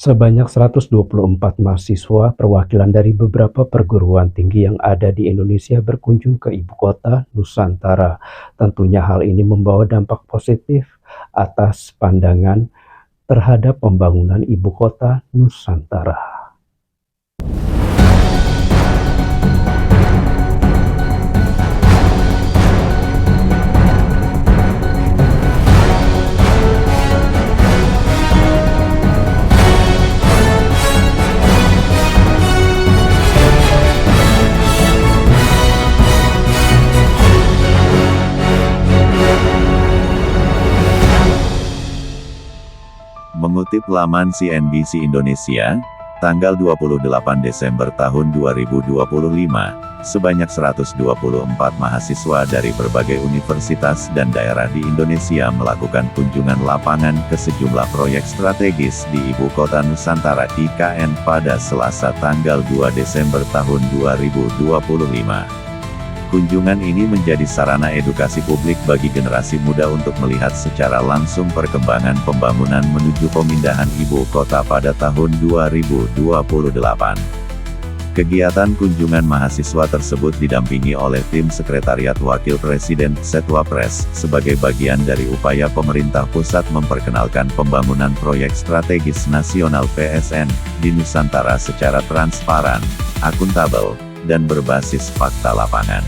Sebanyak 124 mahasiswa perwakilan dari beberapa perguruan tinggi yang ada di Indonesia berkunjung ke ibu kota Nusantara. Tentunya hal ini membawa dampak positif atas pandangan terhadap pembangunan ibu kota Nusantara. Mengutip laman CNBC Indonesia, tanggal 28 Desember tahun 2025, sebanyak 124 mahasiswa dari berbagai universitas dan daerah di Indonesia melakukan kunjungan lapangan ke sejumlah proyek strategis di Ibu Kota Nusantara (IKN) pada Selasa tanggal 2 Desember tahun 2025. Kunjungan ini menjadi sarana edukasi publik bagi generasi muda untuk melihat secara langsung perkembangan pembangunan menuju pemindahan ibu kota pada tahun 2028. Kegiatan kunjungan mahasiswa tersebut didampingi oleh tim Sekretariat Wakil Presiden (Setwapres) sebagai bagian dari upaya pemerintah pusat memperkenalkan pembangunan proyek strategis nasional (PSN) di Nusantara secara transparan, akuntabel, dan berbasis fakta lapangan.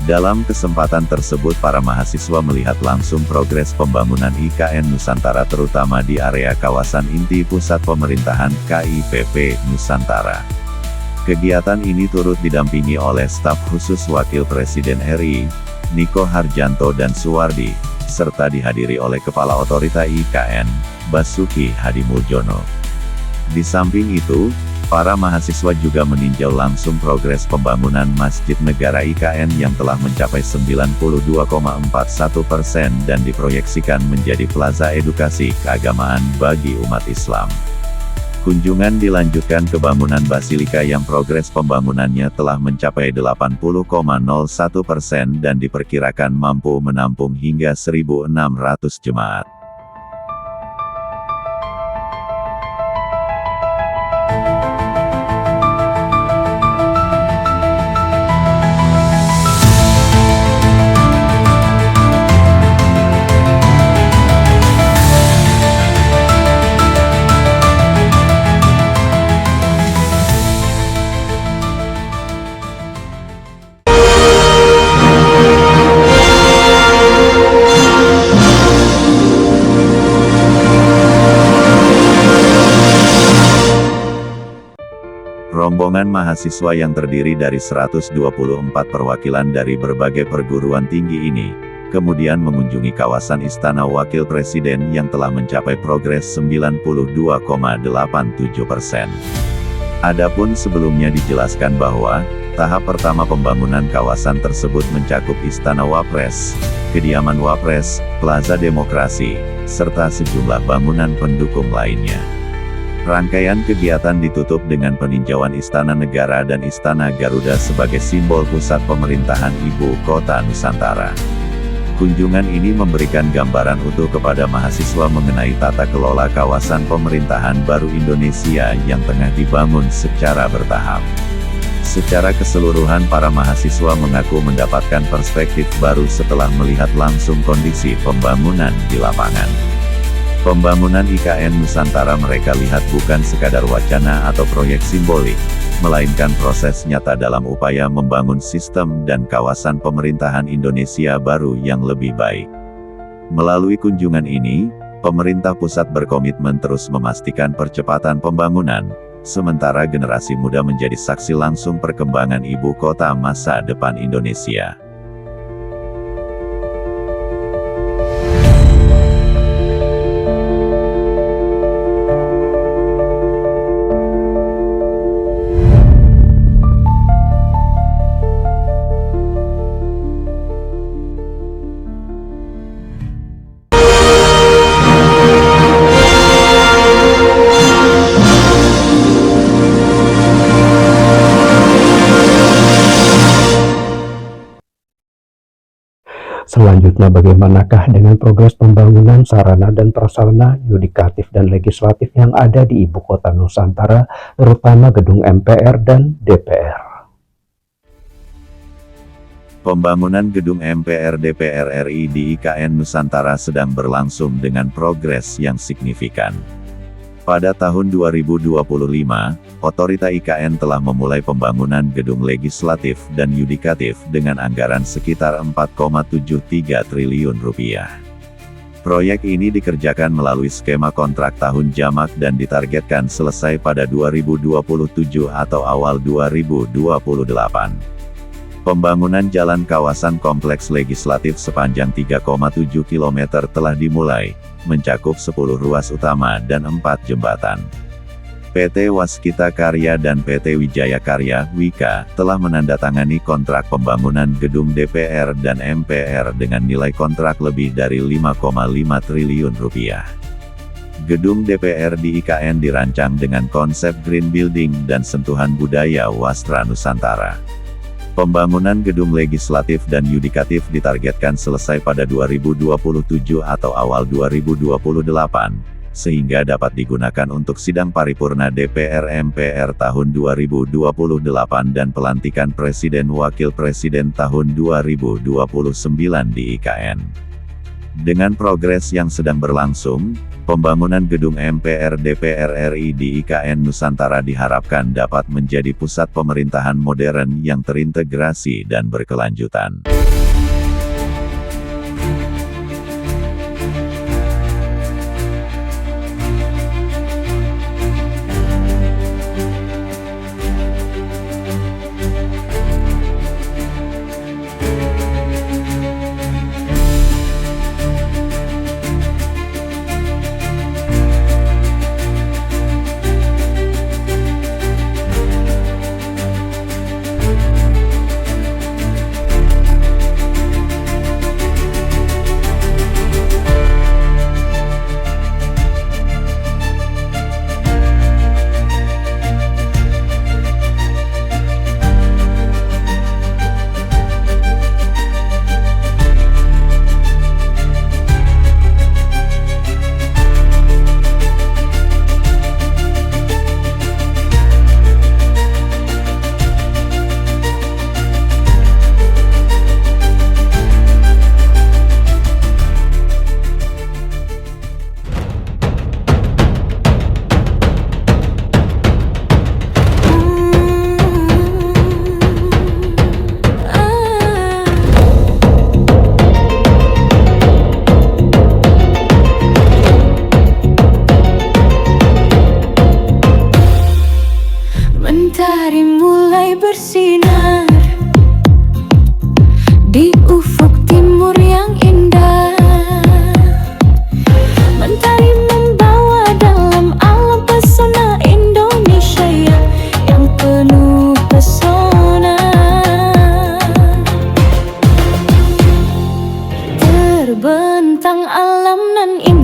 Dalam kesempatan tersebut para mahasiswa melihat langsung progres pembangunan IKN Nusantara terutama di area kawasan inti pusat pemerintahan KIPP Nusantara. Kegiatan ini turut didampingi oleh staf khusus Wakil Presiden RI, Niko Harjanto dan Suwardi, serta dihadiri oleh Kepala Otorita IKN, Basuki Hadimuljono. Di samping itu, para mahasiswa juga meninjau langsung progres pembangunan Masjid Negara IKN yang telah mencapai 92,41% dan diproyeksikan menjadi plaza edukasi keagamaan bagi umat Islam. Kunjungan dilanjutkan ke bangunan Basilika yang progres pembangunannya telah mencapai 80,01% dan diperkirakan mampu menampung hingga 1.600 jemaat. Rombongan mahasiswa yang terdiri dari 124 perwakilan dari berbagai perguruan tinggi ini, kemudian mengunjungi kawasan Istana Wakil Presiden yang telah mencapai progres 92,87%. Adapun sebelumnya dijelaskan bahwa, tahap pertama pembangunan kawasan tersebut mencakup Istana Wapres, kediaman Wapres, Plaza Demokrasi, serta sejumlah bangunan pendukung lainnya. Rangkaian kegiatan ditutup dengan peninjauan Istana Negara dan Istana Garuda sebagai simbol pusat pemerintahan Ibu Kota Nusantara. Kunjungan ini memberikan gambaran utuh kepada mahasiswa mengenai tata kelola kawasan pemerintahan baru Indonesia yang tengah dibangun secara bertahap. Secara keseluruhan para mahasiswa mengaku mendapatkan perspektif baru setelah melihat langsung kondisi pembangunan di lapangan. Pembangunan IKN Nusantara mereka lihat bukan sekadar wacana atau proyek simbolik, melainkan proses nyata dalam upaya membangun sistem dan kawasan pemerintahan Indonesia baru yang lebih baik. Melalui kunjungan ini, pemerintah pusat berkomitmen terus memastikan percepatan pembangunan, sementara generasi muda menjadi saksi langsung perkembangan ibu kota masa depan Indonesia. Selanjutnya, bagaimanakah dengan progres pembangunan sarana dan prasarana yudikatif dan legislatif yang ada di Ibu Kota Nusantara, terutama gedung MPR dan DPR? Pembangunan gedung MPR DPR RI di IKN Nusantara sedang berlangsung dengan progres yang signifikan. Pada tahun 2025, Otorita IKN telah memulai pembangunan gedung legislatif dan yudikatif dengan anggaran sekitar 4,73 triliun rupiah. Proyek ini dikerjakan melalui skema kontrak tahun jamak dan ditargetkan selesai pada 2027 atau awal 2028. Pembangunan jalan kawasan kompleks legislatif sepanjang 3,7 km telah dimulai, mencakup 10 ruas utama dan 4 jembatan. PT Waskita Karya dan PT Wijaya Karya (Wika) telah menandatangani kontrak pembangunan gedung DPR dan MPR dengan nilai kontrak lebih dari 5,5 triliun rupiah. Gedung DPR di IKN dirancang dengan konsep green building dan sentuhan budaya wastra Nusantara. Pembangunan gedung legislatif dan yudikatif ditargetkan selesai pada 2027 atau awal 2028, sehingga dapat digunakan untuk sidang paripurna DPR MPR tahun 2028 dan pelantikan Presiden Wakil Presiden tahun 2029 di IKN. Dengan progres yang sedang berlangsung, pembangunan gedung MPR DPR RI di IKN Nusantara diharapkan dapat menjadi pusat pemerintahan modern yang terintegrasi dan berkelanjutan. Mentari mulai bersinar di ufuk timur yang indah. Mentari membawa dalam alam pesona Indonesia yang penuh pesona. Terbentang alam nan indah